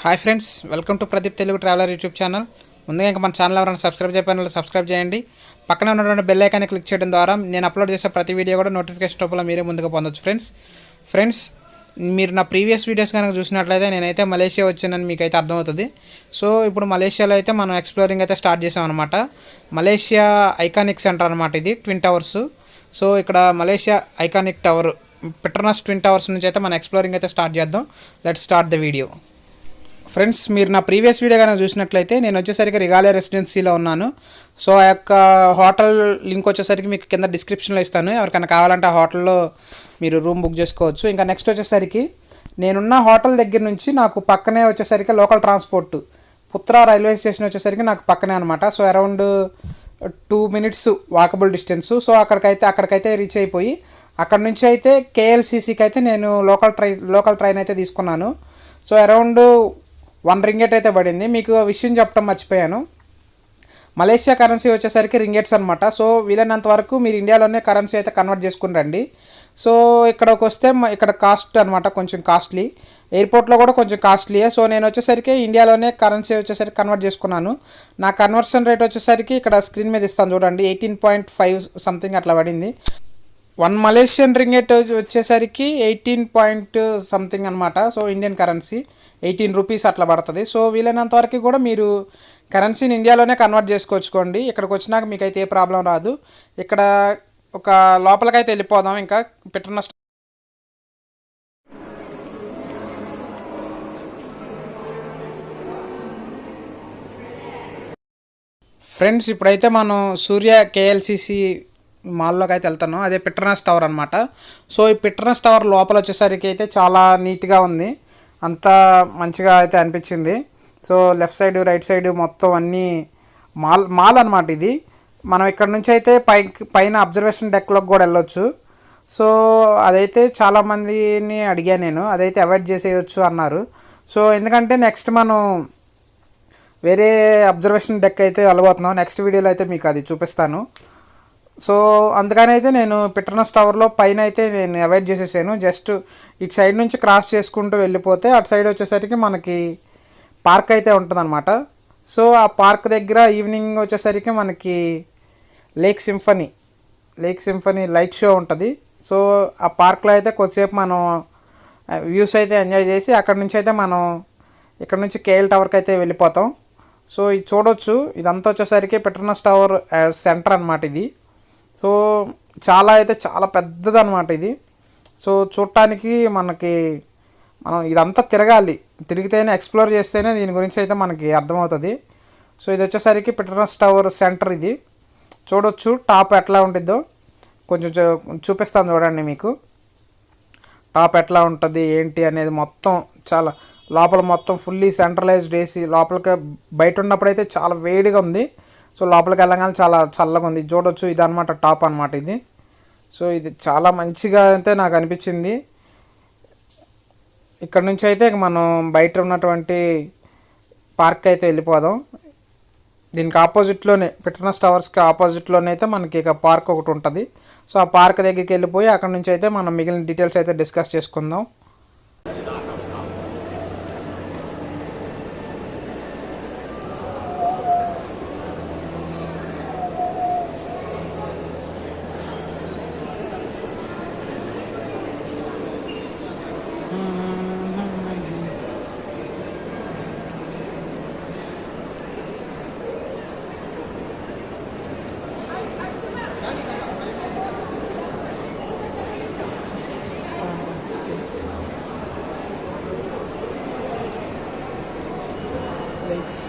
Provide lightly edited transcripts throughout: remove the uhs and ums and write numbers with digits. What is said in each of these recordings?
Hi friends, welcome to Pradeep Telugu traveller YouTube channel. ముందుగా ఇంకా మన ఛానల్ ఎవరైనా సబ్స్క్రైబ్ చేయకపోయినా సబ్స్క్రైబ్ చేయండి. పక్కన ఉన్నటువంటి బెల్ ఐకాన్ని క్లిక్ చేయడం ద్వారా నేను అప్లోడ్ చేసే ప్రతి వీడియో కూడా నోటిఫికేషన్ రూపంలో మీరే ముందుగా పొందొచ్చు. ఫ్రెండ్స్ మీరు నా ప్రీవియస్ వీడియోస్ కనుక చూసినట్లయితే నేనైతే మలేషియా వచ్చానని మీకైతే అర్థమవుతుంది. సో ఇప్పుడు మలేషియాలో అయితే మనం ఎక్స్ప్లోరింగ్ అయితే స్టార్ట్ చేసాం అనమాట. మలేషియా ఐకానిక్ సెంటర్ అనమాట, ఇది ట్విన్ టవర్స్. సో ఇక్కడ Malaysia iconic tower Petronas twin towers నుంచి అయితే మనం ఎక్స్ప్లోరింగ్ అయితే స్టార్ట్ చేద్దాం. Let's start the video. Friends మీరు నా ప్రీవియస్ వీడియో కనుక చూసినట్లయితే నేను వచ్చేసరికి రిగాలియా రెసిడెన్సీలో ఉన్నాను. సో ఆ యొక్క హోటల్ లింక్ వచ్చేసరికి మీకు కింద డిస్క్రిప్షన్లో ఇస్తాను. ఎవరికైనా కావాలంటే ఆ హోటల్లో మీరు రూమ్ బుక్ చేసుకోవచ్చు. ఇంకా నెక్స్ట్ వచ్చేసరికి నేనున్న హోటల్ దగ్గర నుంచి నాకు పక్కనే వచ్చేసరికి local transport Putra railway station వచ్చేసరికి నాకు పక్కనే అనమాట. So around 2 minutes walkable distance. So అక్కడికైతే రీచ్ అయిపోయి అక్కడ నుంచి అయితే కేఎల్సీసీకి అయితే నేను లోకల్ ట్రైన్ అయితే తీసుకున్నాను. సో అరౌండ్ 1 ringgit అయితే పడింది. మీకు విషయం చెప్పడం మర్చిపోయాను, మలేషియా కరెన్సీ వచ్చేసరికి రింగెట్స్ అనమాట. సో వీలైనంత వరకు మీరు ఇండియాలోనే కరెన్సీ అయితే కన్వర్ట్ చేసుకుని రండి. సో ఇక్కడికి వస్తే ఇక్కడ కాస్ట్ అనమాట, కొంచెం కాస్ట్లీ. ఎయిర్పోర్ట్లో కూడా కొంచెం కాస్ట్లీయే. సో నేను వచ్చేసరికి ఇండియాలోనే కరెన్సీ వచ్చేసరికి కన్వర్ట్ చేసుకున్నాను. నా కన్వర్షన్ రేట్ వచ్చేసరికి ఇక్కడ స్క్రీన్ మీద ఇస్తాను చూడండి, 18.5 సంథింగ్ అట్లా పడింది. 1 మలేషియన్ రింగెట్ వచ్చేసరికి 18 సంథింగ్ అనమాట. సో ఇండియన్ కరెన్సీ 18 రూపీస్ అట్లా పడుతుంది. సో వీలైనంత వరకు కూడా మీరు కరెన్సీని ఇండియాలోనే కన్వర్ట్ చేసుకోవచ్చుకోండి. ఇక్కడికి వచ్చినాక మీకు అయితే ఏ ప్రాబ్లం రాదు. ఇక్కడ ఒక లోపలికైతే వెళ్ళిపోదాం. ఇంకా పెట్రోనాస్ ఫ్రెండ్స్ ఇప్పుడైతే మనం సూర్య కేఎల్సీసీ మాల్లోకి అయితే వెళ్తాను. అదే పెట్రోనాస్ టవర్ అనమాట. సో ఈ పెట్రోనాస్ టవర్ లోపల వచ్చేసరికి అయితే చాలా నీట్గా ఉంది, అంతా మంచిగా అయితే అనిపించింది. So left side right side మొత్తం అన్నీ మాల్ అనమాట. ఇది మనం ఇక్కడ నుంచి అయితే పైన అబ్జర్వేషన్ డెక్లోకి కూడా వెళ్ళొచ్చు. సో అదైతే చాలామందిని అడిగా నేను, అదైతే అవాయిడ్ చేసేయచ్చు అన్నారు. సో ఎందుకంటే నెక్స్ట్ మనం వేరే అబ్జర్వేషన్ డెక్ అయితే వెళ్ళబోతున్నాం. నెక్స్ట్ వీడియోలో అయితే మీకు అది చూపిస్తాను. సో అందుకని అయితే నేను పెట్రోనాస్ టవర్లో పైన అయితే నేను అవాయిడ్ చేసేసాను. జస్ట్ ఇటు సైడ్ నుంచి క్రాస్ చేసుకుంటూ వెళ్ళిపోతే అటు సైడ్ వచ్చేసరికి మనకి పార్క్ అయితే ఉంటుందన్నమాట. సో ఆ పార్క్ దగ్గర ఈవినింగ్ వచ్చేసరికి మనకి లేక్ సింఫనీ లైట్ షో ఉంటుంది. సో ఆ పార్క్లో అయితే కొద్దిసేపు మనం వ్యూస్ అయితే ఎంజాయ్ చేసి అక్కడ నుంచి అయితే మనం ఇక్కడ నుంచి కేఎల్ టవర్కి అయితే వెళ్ళిపోతాం. సో ఇది చూడొచ్చు, ఇదంతా వచ్చేసరికి పెట్రోనాస్ టవర్ సెంటర్ అనమాట ఇది. సో చాలా పెద్దది అనమాట ఇది. సో చూడటానికి మనం ఇదంతా తిరిగితేనే ఎక్స్ప్లోర్ చేస్తేనే దీని గురించి అయితే మనకి అర్థమవుతుంది. సో ఇది వచ్చేసరికి పెట్రోనాస్ టవర్ సెంటర్. ఇది చూడొచ్చు టాప్ ఎట్లా ఉంటుందో కొంచెం చూపిస్తాను చూడండి. మీకు టాప్ ఎట్లా ఉంటుంది ఏంటి అనేది మొత్తం చాలా లోపల మొత్తం ఫుల్లీ సెంట్రలైజ్డ్ ఏసీ. లోపలికి బయట ఉన్నప్పుడైతే చాలా వేడిగా ఉంది. సో లోపలికి వెళ్ళగానే చాలా చల్లగా ఉంది. చూడొచ్చు ఇది అనమాట టాప్ అనమాట ఇది. సో ఇది చాలా మంచిగా అయితే నాకు అనిపించింది. ఇక్కడ నుంచి అయితే మనం బయట ఉన్నటువంటి పార్క్ అయితే వెళ్ళిపోదాం. దీనికి ఆపోజిట్లోనే పెట్రోనాస్ టవర్స్కి ఆపోజిట్లోనే అయితే మనకి ఇక పార్క్ ఒకటి ఉంటుంది. సో ఆ పార్క్ దగ్గరికి వెళ్ళిపోయి అక్కడ నుంచి అయితే మనం మిగిలిన డీటెయిల్స్ అయితే డిస్కస్ చేసుకుందాం.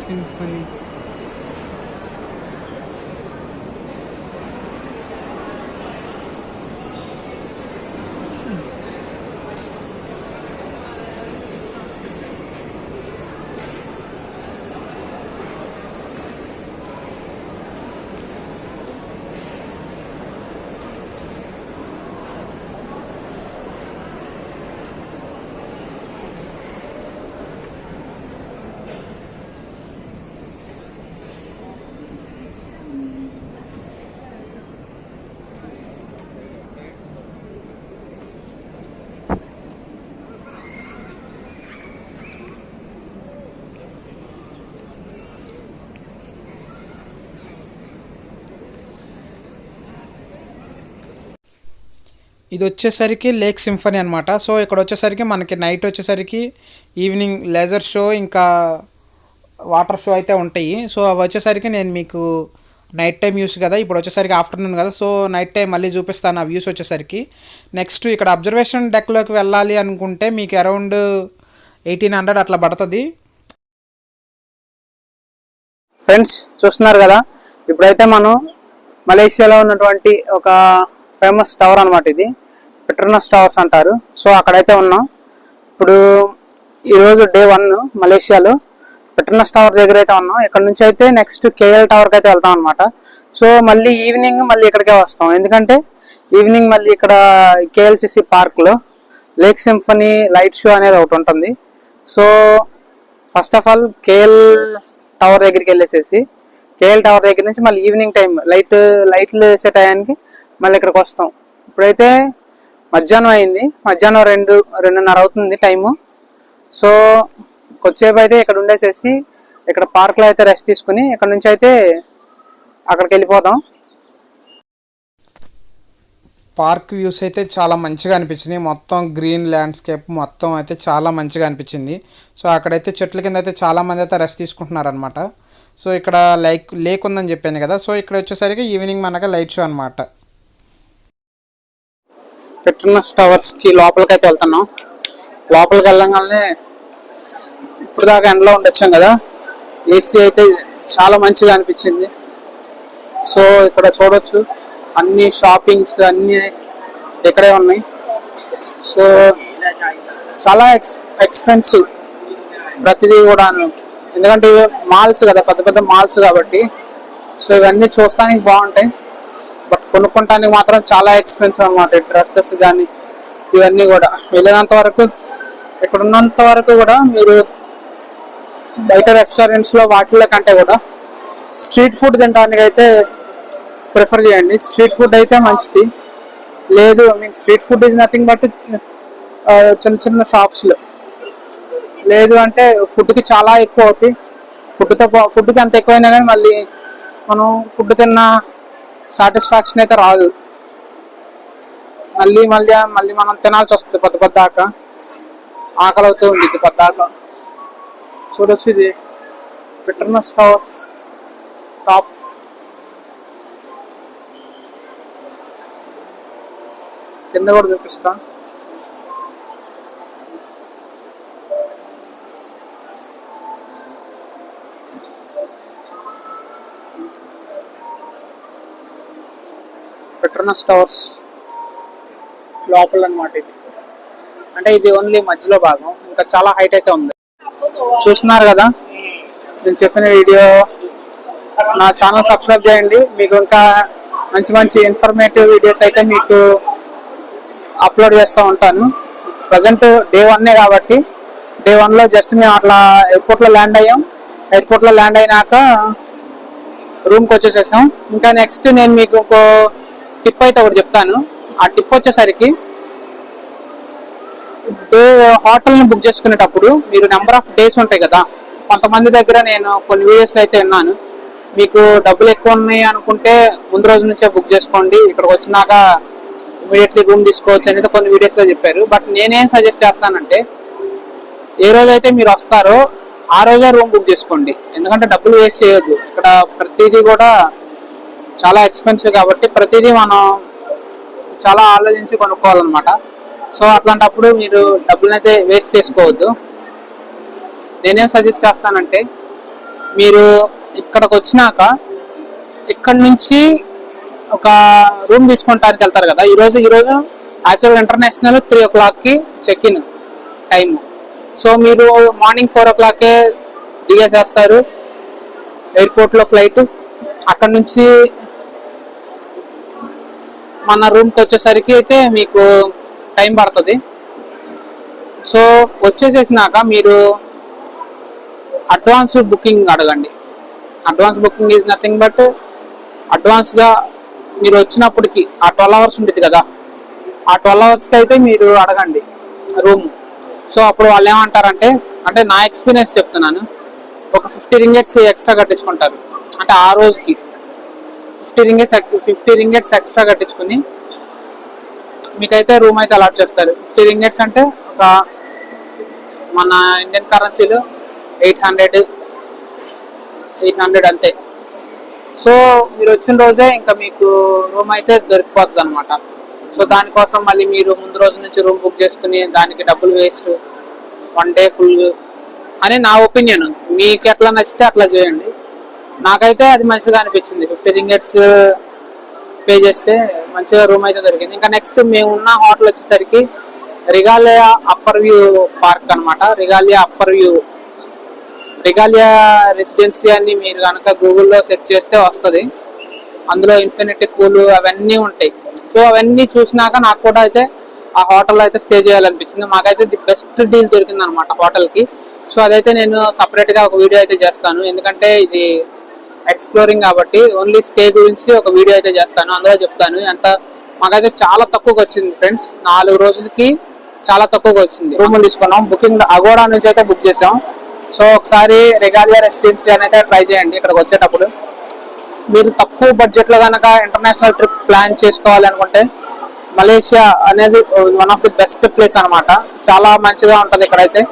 సింఫనీ ఇది వచ్చేసరికి లేక్ సింఫనీ అనమాట. సో ఇక్కడ వచ్చేసరికి మనకి నైట్ వచ్చేసరికి ఈవినింగ్ లేజర్ షో ఇంకా వాటర్ షో అయితే ఉంటాయి. సో అవి వచ్చేసరికి నేను మీకు నైట్ టైం వ్యూస్ కదా, ఇప్పుడు వచ్చేసరికి ఆఫ్టర్నూన్ కదా, సో నైట్ టైం మళ్ళీ చూపిస్తాను ఆ వ్యూస్ వచ్చేసరికి. నెక్స్ట్ ఇక్కడ అబ్జర్వేషన్ డెక్లోకి వెళ్ళాలి అనుకుంటే మీకు అరౌండ్ 1800 అట్లా పడుతుంది. ఫ్రెండ్స్ చూస్తున్నారు కదా, ఇప్పుడైతే మనం మలేషియాలో ఉన్నటువంటి ఒక ఫేమస్ టవర్ అనమాట, ఇది పెట్రోనస్ టవర్స్ అంటారు. సో అక్కడైతే ఉన్నాం. ఇప్పుడు ఈరోజు డే 1 మలేషియాలో పెట్రోనస్ టవర్ దగ్గర అయితే ఉన్నాం. ఇక్కడ నుంచి అయితే నెక్స్ట్ కేఎల్ టవర్కి అయితే వెళ్తాం అనమాట. సో మళ్ళీ ఈవినింగ్ మళ్ళీ ఇక్కడికే వస్తాం, ఎందుకంటే ఈవినింగ్ మళ్ళీ ఇక్కడ కేఎల్సిసి పార్క్లో లేక్ సింఫనీ లైట్ షో అనేది ఒకటి ఉంటుంది. So first of all KL tower దగ్గరికి వెళ్ళేసేసి కేఎల్ టవర్ దగ్గర నుంచి మళ్ళీ ఈవినింగ్ టైం లైట్లు వేసే టైంకి మళ్ళీ ఇక్కడికి వస్తాం. ఇప్పుడైతే మధ్యాహ్నం అయింది, మధ్యాహ్నం 2:30 అవుతుంది టైము. సో కొద్దిసేపు అయితే ఇక్కడ ఉండేసేసి ఇక్కడ పార్క్లో అయితే రెస్ట్ తీసుకుని ఇక్కడ నుంచి అయితే అక్కడికి వెళ్ళిపోదాం. పార్క్ వ్యూస్ అయితే చాలా మంచిగా అనిపించింది, మొత్తం గ్రీన్ ల్యాండ్స్కేప్ మొత్తం అయితే చాలా మంచిగా అనిపించింది. సో అక్కడైతే చెట్ల కింద అయితే చాలామంది అయితే రెస్ట్ తీసుకుంటున్నారు అనమాట. సో ఇక్కడ లేక్ ఉందని చెప్పాను కదా, సో ఇక్కడ వచ్చేసరికి ఈవినింగ్ మనకి లైట్ షో అనమాట. పెట్రోనస్ టవర్స్కి లోపలికి అయితే వెళ్తున్నాం. లోపలికి వెళ్ళగానే ఇప్పుడు దాకా ఎండలో ఉండొచ్చాం కదా, ఏసీ అయితే చాలా మంచిగా అనిపించింది. సో ఇక్కడ చూడొచ్చు అన్ని షాపింగ్స్ అన్నీ ఇక్కడే ఉన్నాయి. సో చాలా ఎక్స్పెన్సివ్ ప్రతిదీ కూడా, ఎందుకంటే ఇవి మాల్స్ కదా, పెద్ద పెద్ద మాల్స్ కాబట్టి. సో ఇవన్నీ చూస్తానికి బాగుంటాయి, బట్ కొనుక్కోటానికి మాత్రం చాలా ఎక్స్పెన్సివ్ అనమాట. డ్రెస్సెస్ కానీ ఇవన్నీ కూడా వెళ్ళినంత వరకు, ఇక్కడ ఉన్నంత వరకు కూడా మీరు బయట రెస్టారెంట్స్లో వాటిలో కంటే కూడా స్ట్రీట్ ఫుడ్ తినడానికి అయితే ప్రిఫర్ చేయండి. స్ట్రీట్ ఫుడ్ అయితే మంచిది. లేదు mean street food is nothing but చిన్న చిన్న షాప్స్లో, లేదు అంటే ఫుడ్కి చాలా ఎక్కువ అవుతాయి. ఫుడ్కి అంత ఎక్కువైనా కానీ మళ్ళీ మనం ఫుడ్ తిన్న సాటిస్ఫాక్షన్ అయితే రాదు. మళ్ళీ మనం తినాల్సి వస్తుంది పొద్దాకా, ఆకలి అవుతూ ఉంది పొద్దాకా. చూడొచ్చు ఇది పెట్రోనస్ టవర్స్ టాప్. కింద కూడా చూపిస్తా. పెట్రోనస్ టవర్స్ లోపల అన్నమాట ఇది. అంటే ఇది ఓన్లీ మధ్యలో భాగం, ఇంకా చాలా హైట్ అయితే ఉంది. చూస్తున్నారు కదా, నేను చెప్పిన వీడియో నా ఛానల్ సబ్స్క్రైబ్ చేయండి. మీకు ఇంకా మంచి మంచి ఇన్ఫర్మేటివ్ వీడియోస్ అయితే మీకు అప్లోడ్ చేస్తూ ఉంటాను. ప్రజెంట్ డే 1 కాబట్టి డే 1లో జస్ట్ మేము అట్లా ఎయిర్పోర్ట్లో ల్యాండ్ అయ్యాం. ఎయిర్పోర్ట్లో ల్యాండ్ అయినాక రూమ్కి వచ్చేసేసాం. ఇంకా నెక్స్ట్ నేను మీకు ఒక టిప్ అయితే ఒకటి చెప్తాను. ఆ టిప్ వచ్చేసరికి హోటల్ని బుక్ చేసుకునేటప్పుడు మీరు నెంబర్ ఆఫ్ డేస్ ఉంటాయి కదా, కొంతమంది దగ్గర నేను కొన్ని వీడియోస్లో అయితే విన్నాను, మీకు డబ్బులు ఎక్కువ ఉన్నాయి అనుకుంటే ముందు రోజు నుంచే బుక్ చేసుకోండి, ఇక్కడికి వచ్చినాక ఇమీడియట్లీ రూమ్ తీసుకోవచ్చు అనేది కొన్ని వీడియోస్లో చెప్పారు. బట్ నేనేం సజెస్ట్ చేస్తానంటే ఏ రోజైతే మీరు వస్తారో ఆ రోజే రూమ్ బుక్ చేసుకోండి, ఎందుకంటే డబ్బులు వేస్ట్ చేయొద్దు. ఇక్కడ ప్రతిదీ కూడా చాలా ఎక్స్పెన్సివ్ కాబట్టి ప్రతిదీ మనం చాలా ఆలోచించి కొనుక్కోవాలన్నమాట. సో అట్లాంటప్పుడు మీరు డబ్బులనైతే వేస్ట్ చేసుకోవద్దు. నేనేం సజెస్ట్ చేస్తానంటే మీరు ఇక్కడికి వచ్చినాక ఇక్కడ నుంచి ఒక రూమ్ తీసుకుంటానికి వెళ్తారు కదా, ఈరోజు యాక్చువల్ ఇంటర్నేషనల్ 3 o'clockకి చెక్ ఇన్ టైము. సో మీరు మార్నింగ్ 4 o'clockకే దిగేసేస్తారు ఎయిర్పోర్ట్లో ఫ్లైట్. అక్కడ నుంచి మన రూమ్కి వచ్చేసరికి అయితే మీకు టైం పడుతుంది. సో వచ్చేసేసినాక మీరు అడ్వాన్స్ బుకింగ్ అడగండి. Advance booking is nothing but అడ్వాన్స్గా మీరు వచ్చినప్పటికి ఆ 12 hours ఉంటుంది కదా, ఆ 12 hours అయితే మీరు అడగండి రూమ్. సో అప్పుడు వాళ్ళు ఏమంటారంటే, అంటే నా ఎక్స్పీరియన్స్ చెప్తున్నాను, ఒక 50 ringgits ఎక్స్ట్రా కట్టించుకుంటారు. అంటే ఆ రోజుకి 50 ringgits ఎక్స్ట్రా కట్టించుకుని మీకైతే రూమ్ అయితే అలాట్ చేస్తారు. 50 రింగెట్స్ అంటే ఒక మన ఇండియన్ కరెన్సీలో 800 అంతే. సో మీరు వచ్చిన రోజే ఇంకా మీకు రూమ్ అయితే దొరికిపోతుంది అనమాట. సో దానికోసం మళ్ళీ మీరు ముందు రోజు నుంచి రూమ్ బుక్ చేసుకుని దానికి డబ్బులు వేస్ట్, 1 డే ఫుల్ అని నా ఒపీనియన్. మీకు ఎట్లా నచ్చితే అట్లా చేయండి. నాకైతే అది మంచిగా అనిపించింది. 50 రింగెట్స్ పే చేస్తే మంచిగా రూమ్ అయితే దొరికింది. ఇంకా నెక్స్ట్ మేము ఉన్న హోటల్ వచ్చేసరికి రిగాలియా అప్పర్ వ్యూ పార్క్ అనమాట. రిగాలియా రెసిడెన్సీ అని మీరు కనుక గూగుల్లో సెర్చ్ చేస్తే వస్తుంది. అందులో ఇన్ఫినిటీ పూల్ అవన్నీ ఉంటాయి. సో అవన్నీ చూసినాక నాకు కూడా అయితే ఆ హోటల్లో అయితే స్టే చేయాలనిపించింది. మాకైతే ది బెస్ట్ డీల్ దొరికింది అనమాట హోటల్కి. సో అదైతే నేను సపరేట్గా ఒక వీడియో అయితే చేస్తాను, ఎందుకంటే ఇది ఎక్స్ప్లోరింగ్ కాబట్టి. ఓన్లీ స్టే గురించి ఒక వీడియో అయితే చేస్తాను, అందులో చెప్తాను. ఎంత మాకైతే చాలా తక్కువగా వచ్చింది ఫ్రెండ్స్, 4 రోజులకి చాలా తక్కువగా వచ్చింది. రూములు తీసుకున్నాం, బుకింగ్ అగోడా నుంచి అయితే బుక్ చేసాం. సో ఒకసారి రిగాలియా రెసిడెన్సీ అనేది ట్రై చేయండి. ఇక్కడికి వచ్చేటప్పుడు మీరు తక్కువ బడ్జెట్లో కనుక ఇంటర్నేషనల్ ట్రిప్ ప్లాన్ చేసుకోవాలి అనుకుంటే మలేషియా అనేది one of the best place అనమాట. చాలా మంచిగా ఉంటుంది ఇక్కడైతే.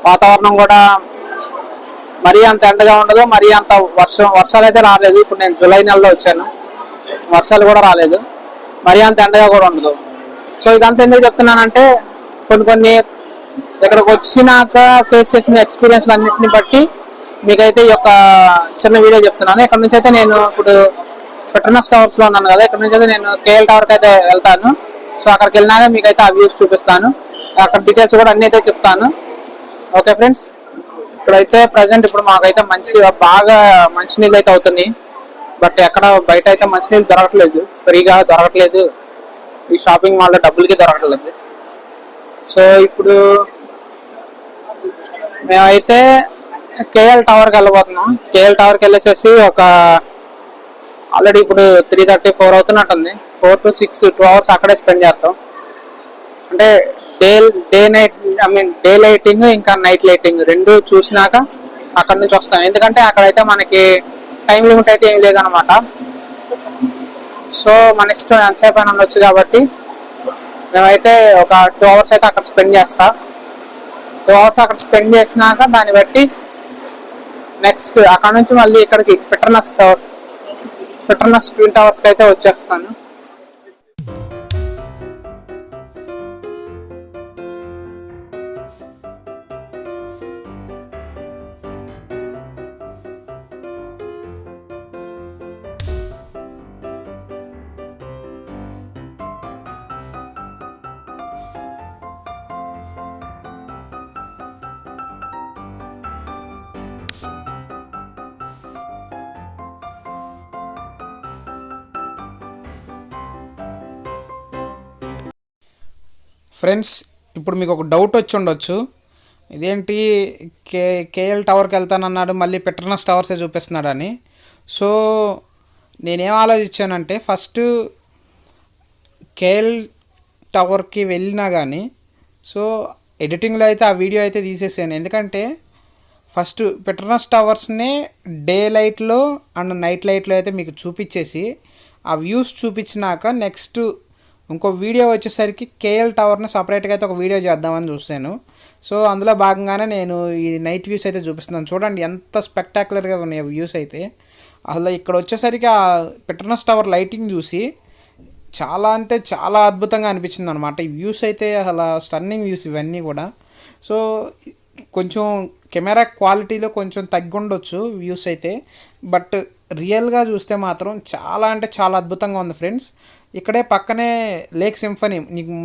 వాతావరణం కూడా మరీ అంత ఎండగా ఉండదు, మరీ అంత వర్షాలు అయితే రాలేదు. ఇప్పుడు నేను జూలై నెలలో వచ్చాను, వర్షాలు కూడా రాలేదు, మరీ అంత ఎండగా కూడా ఉండదు. సో ఇదంతా ఎందుకు చెప్తున్నానంటే కొన్ని ఇక్కడికి వచ్చినాక ఫేస్ చేసిన ఎక్స్పీరియన్స్లు అన్నింటిని బట్టి మీకైతే ఈ యొక్క చిన్న వీడియో చెప్తున్నాను. ఇక్కడ నుంచి అయితే నేను ఇప్పుడు పెట్రోనస్ టవర్స్ లో ఉన్నాను కదా, ఇక్కడ నుంచి అయితే నేను కేఎల్ టవర్కి అయితే వెళ్తాను. సో అక్కడికి వెళ్ళినాక మీకైతే ఆ వ్యూస్ చూపిస్తాను, అక్కడ డీటెయిల్స్ కూడా అన్ని అయితే చెప్తాను. ఓకే ఫ్రెండ్స్, ఇక్కడైతే ప్రజెంట్ ఇప్పుడు మాకైతే బాగా మంచినీళ్ళు అయితే అవుతున్నాయి. బట్ ఎక్కడ బయట అయితే మంచినీళ్ళు దొరకట్లేదు, ఫ్రీగా దొరకట్లేదు. ఈ షాపింగ్ మాల్లో డబ్బులకి దొరకట్లేదు. సో ఇప్పుడు మేమైతే కేఎల్ టవర్కి వెళ్ళబోతున్నాం. కేఎల్ టవర్కి వెళ్ళేసేసి ఆల్రెడీ ఇప్పుడు 3:34 అవుతున్నట్టుంది. 4 to 6 2 hours అక్కడే స్పెండ్ చేస్తాం. అంటే డే లైటింగ్ ఇంకా నైట్ లైటింగ్ రెండు చూసినాక అక్కడ నుంచి వస్తాం. ఎందుకంటే అక్కడైతే మనకి టైం లిమిట్ అయితే ఏం లేదనమాట. సో మన ఇష్టం ఎంతసేపు అయినా ఉండొచ్చు కాబట్టి మేమైతే ఒక 2 hours అయితే అక్కడ స్పెండ్ చేస్తా. 2 hours అక్కడ స్పెండ్ చేసినాక దాన్ని బట్టి నెక్స్ట్ అక్కడ నుంచి మళ్ళీ ఇక్కడికి పెట్రోనస్ ట్విన్ టవర్స్కి అయితే వచ్చేస్తాను. ఫ్రెండ్స్, ఇప్పుడు మీకు ఒక డౌట్ వచ్చి ఉండొచ్చు, ఇదేంటి కేఎల్ టవర్కి వెళ్తానన్నాడు మళ్ళీ పెట్రోనస్ టవర్సే చూపిస్తున్నాడని. సో నేనేం ఆలోచించానంటే ఫస్ట్ కేఎల్ టవర్కి వెళ్ళినా కానీ సో ఎడిటింగ్లో అయితే ఆ వీడియో అయితే తీసేసాను. ఎందుకంటే ఫస్ట్ పెట్రోనస్ టవర్స్ని డే లైట్లో అండ్ నైట్ లైట్లో అయితే మీకు చూపించేసి ఆ వ్యూస్ చూపించినాక నెక్స్ట్ ఇంకో వీడియో వచ్చేసరికి కేఎల్ టవర్ని సపరేట్గా అయితే ఒక వీడియో చేద్దామని చూస్తాను. సో అందులో భాగంగానే నేను ఈ నైట్ వ్యూస్ అయితే చూపిస్తున్నాను. చూడండి ఎంత స్పెక్టాక్యులర్గా ఉన్నాయి వ్యూస్ అయితే. అసలు ఇక్కడ వచ్చేసరికి ఆ పెట్రోనస్ టవర్ లైటింగ్ చూసి చాలా అంటే చాలా అద్భుతంగా అనిపించింది అనమాట. ఈ వ్యూస్ అయితే అసలు స్టన్నింగ్ వ్యూస్ ఇవన్నీ కూడా. సో కొంచెం కెమెరా క్వాలిటీలో కొంచెం తగ్గుండొచ్చు వ్యూస్ అయితే, బట్ రియల్గా చూస్తే మాత్రం చాలా అంటే చాలా అద్భుతంగా ఉంది ఫ్రెండ్స్. ఇక్కడే పక్కనే లేక్ సింఫనీ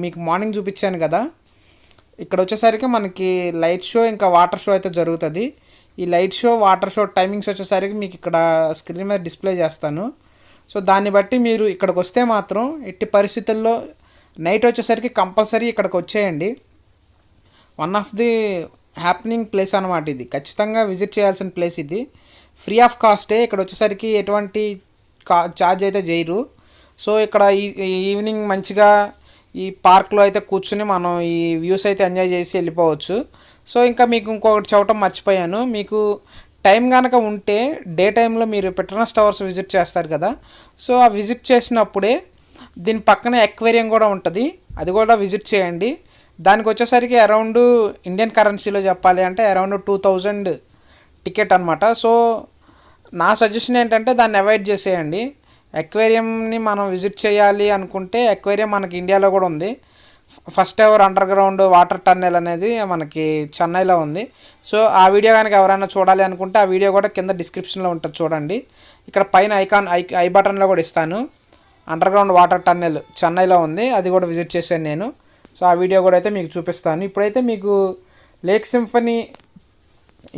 మీకు మార్నింగ్ చూపించాను కదా, ఇక్కడ వచ్చేసరికి మనకి లైట్ షో ఇంకా వాటర్ షో అయితే జరుగుతుంది. ఈ light show water show timings వచ్చేసరికి మీకు ఇక్కడ స్క్రీన్ మీద డిస్ప్లే చేస్తాను. సో దాన్ని బట్టి మీరు ఇక్కడికి వస్తే మాత్రం ఎట్టి పరిస్థితుల్లో నైట్ వచ్చేసరికి కంపల్సరీ ఇక్కడికి వచ్చేయండి. One of the happening place అనమాట ఇది. ఖచ్చితంగా విజిట్ చేయాల్సిన ప్లేస్ ఇది. ఫ్రీ ఆఫ్ కాస్టే. ఇక్కడ వచ్చేసరికి ఎటువంటి ఛార్జ్ అయితే చేయరు. సో ఇక్కడ ఈవినింగ్ మంచిగా ఈ పార్క్లో అయితే కూర్చుని మనం ఈ వ్యూస్ అయితే ఎంజాయ్ చేసి వెళ్ళిపోవచ్చు. సో ఇంకా మీకు ఇంకొకటి చెప్పడం మర్చిపోయాను, మీకు టైం కనుక ఉంటే డే టైంలో మీరు పెట్రోనస్ టవర్స్ విజిట్ చేస్తారు కదా, సో ఆ విజిట్ చేసినప్పుడే దీని పక్కన ఎక్వేరియం కూడా ఉంటుంది. అది కూడా విజిట్ చేయండి. దానికి వచ్చేసరికి అరౌండ్ ఇండియన్ కరెన్సీలో చెప్పాలి అంటే అరౌండ్ 2000 టికెట్ అనమాట. సో నా సజెషన్ ఏంటంటే దాన్ని అవాయిడ్ చేసేయండి. అక్వేరియంని మనం విజిట్ చేయాలి అనుకుంటే అక్వేరియం మనకి ఇండియాలో కూడా ఉంది. First ever under ground water tunnel అనేది మనకి చెన్నైలో ఉంది. సో ఆ వీడియో కనుక ఎవరైనా చూడాలి అనుకుంటే ఆ వీడియో కూడా కింద డిస్క్రిప్షన్లో ఉంటుంది, చూడండి. ఇక్కడ పైన ఐ బటన్లో కూడా ఇస్తాను. అండర్ గ్రౌండ్ వాటర్ టన్నెల్ చెన్నైలో ఉంది, అది కూడా విజిట్ చేశాను నేను. సో ఆ వీడియో కూడా అయితే మీకు చూపిస్తాను. ఇప్పుడైతే మీకు లేక్ సింఫనీ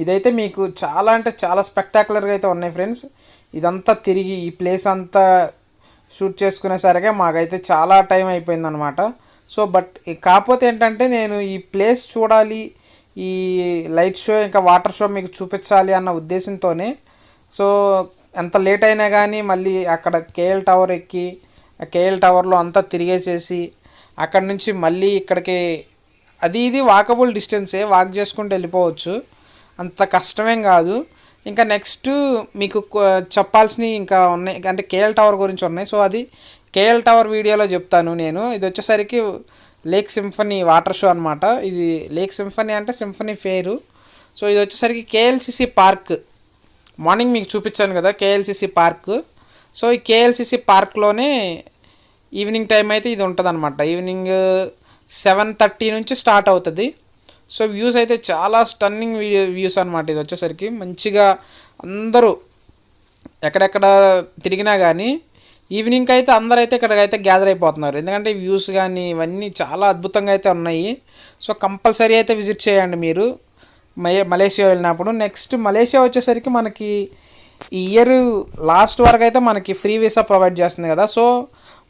ఇదైతే మీకు చాలా అంటే చాలా స్పెక్టాకులర్గా అయితే ఉన్నాయి ఫ్రెండ్స్. ఇదంతా తిరిగి ఈ ప్లేస్ అంతా షూట్ చేసుకునేసరికి మాకైతే చాలా టైం అయిపోయిందనమాట. సో బట్ కాకపోతే ఏంటంటే నేను ఈ ప్లేస్ చూడాలి, ఈ లైట్ షో ఇంకా వాటర్ షో మీకు చూపించాలి అన్న ఉద్దేశంతోనే సో ఎంత లేట్ అయినా కానీ మళ్ళీ అక్కడ కేఎల్ టవర్ ఎక్కి ఆ కేఎల్ టవర్లో అంతా తిరిగేసేసి అక్కడ నుంచి మళ్ళీ ఇక్కడికి ఇది వాకబుల్ డిస్టెన్సే, వాక్ చేసుకుంటూ వెళ్ళిపోవచ్చు, అంత కష్టమేం కాదు. ఇంకా నెక్స్ట్ మీకు చెప్పాల్సినవి ఇంకా ఉన్నాయి అంటే కేఎల్ టవర్ గురించి ఉన్నాయి. సో అది కేఎల్ టవర్ వీడియోలో చెప్తాను నేను. ఇది వచ్చేసరికి లేక్ సింఫనీ వాటర్ షో అనమాట. ఇది లేక్ సింఫనీ అంటే సింఫనీ ఫేరు. సో ఇది వచ్చేసరికి కేఎల్సిసి పార్క్, మార్నింగ్ మీకు చూపించాను కదా కేఎల్సిసి పార్క్. సో ఈ కేఎల్సిసి పార్క్లోనే ఈవినింగ్ టైం అయితే ఇది ఉంటుంది అనమాట. ఈవినింగ్ 7:30 నుంచి స్టార్ట్ అవుతుంది. సో వ్యూస్ అయితే చాలా స్టన్నింగ్ వ్యూస్ అనమాట. ఇది వచ్చేసరికి మంచిగా అందరూ ఎక్కడెక్కడ తిరిగినా కానీ ఈవినింగ్కి అయితే అందరూ అయితే ఇక్కడికైతే గ్యాదర్ అయిపోతున్నారు, ఎందుకంటే వ్యూస్ కానీ ఇవన్నీ చాలా అద్భుతంగా అయితే ఉన్నాయి. సో కంపల్సరీ అయితే విజిట్ చేయండి మీరు మలేషియా వెళ్ళినప్పుడు. నెక్స్ట్ మలేషియా వచ్చేసరికి మనకి ఈ ఇయర్ లాస్ట్ వరకు అయితే మనకి ఫ్రీ వీసా ప్రొవైడ్ చేస్తుంది కదా. సో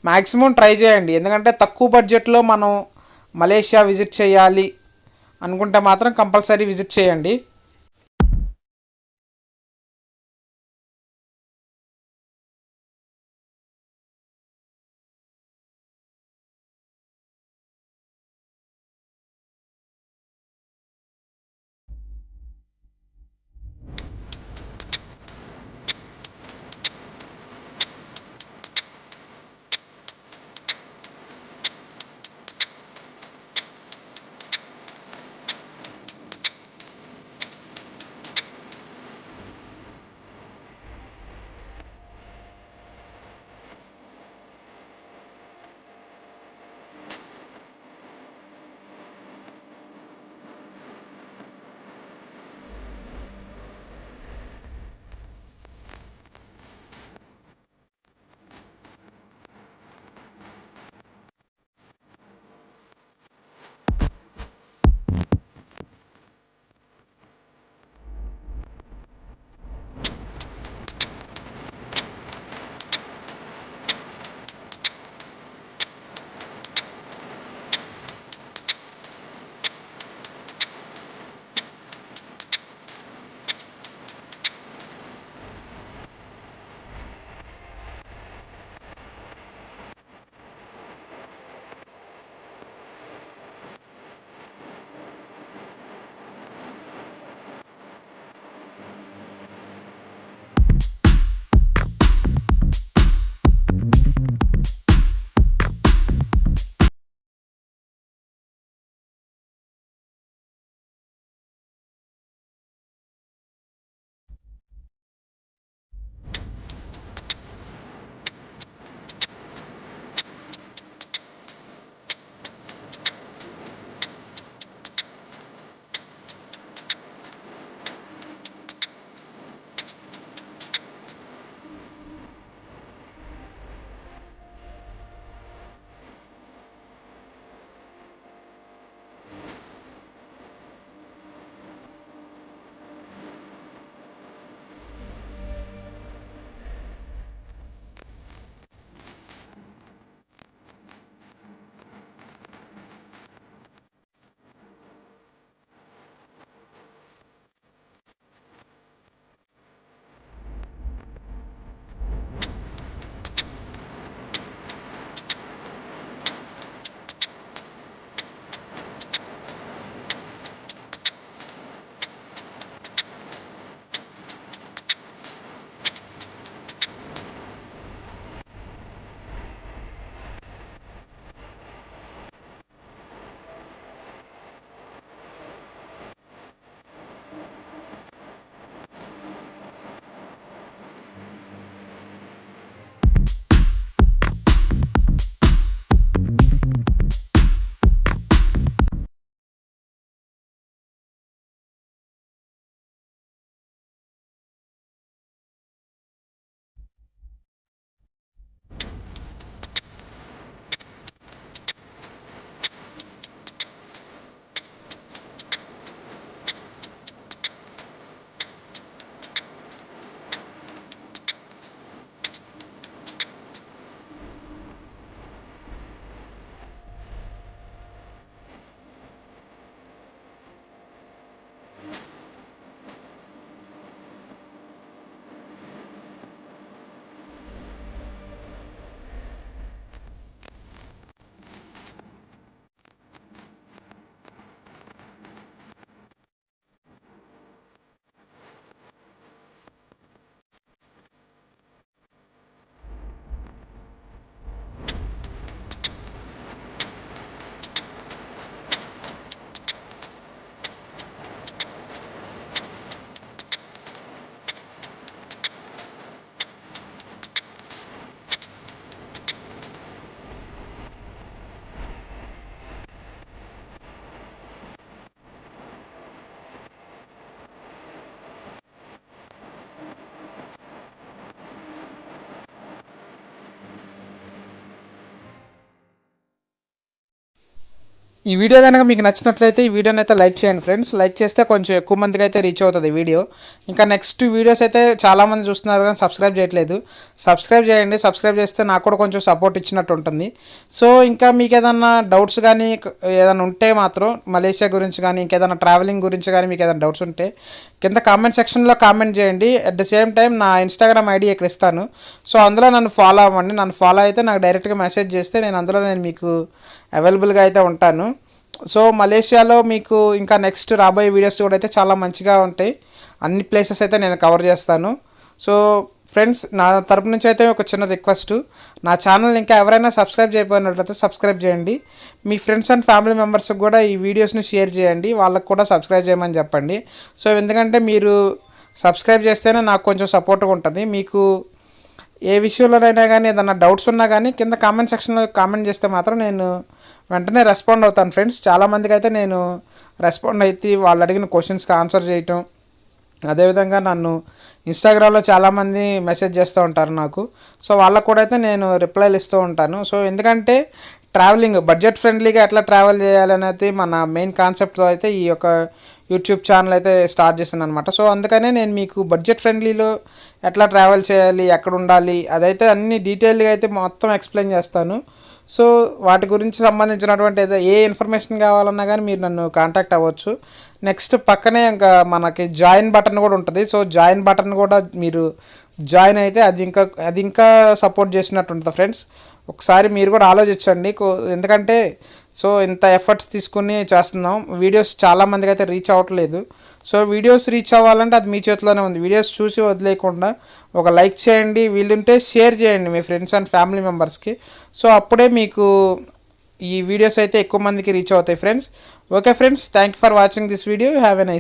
మ్యాక్సిమం ట్రై చేయండి, ఎందుకంటే తక్కువ బడ్జెట్లో మనం మలేషియా విజిట్ చేయాలి అనుకుంటే మాత్రం కంపల్సరీ విజిట్ చేయండి. ఈ వీడియో కనుక మీకు నచ్చినట్లయితే ఈ వీడియోని అయితే లైక్ చేయండి ఫ్రెండ్స్. లైక్ చేస్తే కొంచెం ఎక్కువ మందికి అయితే రీచ్ అవుతుంది వీడియో. ఇంకా నెక్స్ట్ వీడియోస్ అయితే చాలామంది చూస్తున్నారు కానీ సబ్స్క్రైబ్ చేయట్లేదు. సబ్స్క్రైబ్ చేయండి. సబ్స్క్రైబ్ చేస్తే నాకు కూడా కొంచెం సపోర్ట్ ఇచ్చినట్టు ఉంటుంది. సో ఇంకా మీకు ఏదన్నా డౌట్స్ కానీ ఏదైనా ఉంటే మాత్రం మలేషియా గురించి కానీ ఇంకేదైనా ట్రావెలింగ్ గురించి కానీ మీకు ఏదైనా డౌట్స్ ఉంటే కింద కామెంట్ సెక్షన్లో కామెంట్ చేయండి. అట్ ద సేమ్ టైం నా ఇన్స్టాగ్రామ్ ఐడి ఇక్కడ ఇస్తాను. సో అందులో నన్ను ఫాలో అవ్వండి. నన్ను ఫాలో అయితే నాకు డైరెక్ట్గా మెసేజ్ చేస్తే నేను మీకు అవైలబుల్గా అయితే ఉంటాను. సో మలేషియాలో మీకు ఇంకా నెక్స్ట్ రాబోయే వీడియోస్ కూడా అయితే చాలా మంచిగా ఉంటాయి. అన్ని ప్లేసెస్ అయితే నేను కవర్ చేస్తాను. సో ఫ్రెండ్స్, నా తరపు నుంచి అయితే ఒక చిన్న రిక్వెస్ట్, నా ఛానల్ ఇంకా ఎవరైనా సబ్స్క్రైబ్ చేయకపోయినట్లయితే సబ్స్క్రైబ్ చేయండి. మీ ఫ్రెండ్స్ అండ్ ఫ్యామిలీ మెంబర్స్కి కూడా ఈ వీడియోస్ని షేర్ చేయండి. వాళ్ళకు కూడా సబ్స్క్రైబ్ చేయమని చెప్పండి. సో ఎందుకంటే మీరు సబ్స్క్రైబ్ చేస్తేనే నాకు కొంచెం సపోర్ట్గా ఉంటుంది. మీకు ఏ విషయంలోనైనా కానీ ఏదైనా డౌట్స్ ఉన్నా కానీ కింద కామెంట్ సెక్షన్లో కామెంట్ చేస్తే మాత్రం నేను వెంటనే రెస్పాండ్ అవుతాను ఫ్రెండ్స్. చాలామందికి అయితే నేను రెస్పాండ్ అయితే వాళ్ళు అడిగిన క్వశ్చన్స్కి ఆన్సర్ చేయటం, అదేవిధంగా నన్ను ఇన్స్టాగ్రామ్లో చాలామంది మెసేజ్ చేస్తూ ఉంటారు నాకు. సో వాళ్ళకు కూడా అయితే నేను రిప్లైలు ఇస్తూ ఉంటాను. సో ఎందుకంటే ట్రావెలింగ్ బడ్జెట్ ఫ్రెండ్లీగా ఎట్లా ట్రావెల్ చేయాలనేది మన మెయిన్ కాన్సెప్ట్తో అయితే ఈ యొక్క యూట్యూబ్ ఛానల్ అయితే స్టార్ట్ చేశాను అనమాట. సో అందుకనే నేను మీకు బడ్జెట్ ఫ్రెండ్లీలో ఎట్లా ట్రావెల్ చేయాలి, ఎక్కడ ఉండాలి, అదైతే అన్ని డీటెయిల్గా అయితే మొత్తం ఎక్స్ప్లెయిన్ చేస్తాను. సో వాటి గురించి సంబంధించినటువంటి ఏ ఇన్ఫర్మేషన్ కావాలన్నా కానీ మీరు నన్ను కాంటాక్ట్ అవ్వచ్చు. నెక్స్ట్ పక్కనే ఇంకా మనకి జాయిన్ బటన్ కూడా ఉంటుంది. సో జాయిన్ బటన్ కూడా మీరు జాయిన్ అయితే అది ఇంకా సపోర్ట్ చేసినట్టు ఉంటుంది ఫ్రెండ్స్. ఒకసారి మీరు కూడా ఆలోచించండి. ఎందుకంటే సో ఇంత ఎఫర్ట్స్ తీసుకుని చేస్తున్నాం. వీడియోస్ చాలామందికి అయితే రీచ్ అవ్వట్లేదు. సో వీడియోస్ రీచ్ అవ్వాలంటే అది మీ చేతిలోనే ఉంది. వీడియోస్ చూసి వదిలేయకుండా ఒక లైక్ చేయండి, వీలుంటే షేర్ చేయండి మీ ఫ్రెండ్స్ అండ్ ఫ్యామిలీ మెంబర్స్కి. సో అప్పుడే మీకు ఈ వీడియోస్ అయితే ఎక్కువ మందికి రీచ్ అవుతాయి friends. Okay friends, thank you for watching this video. Have a nice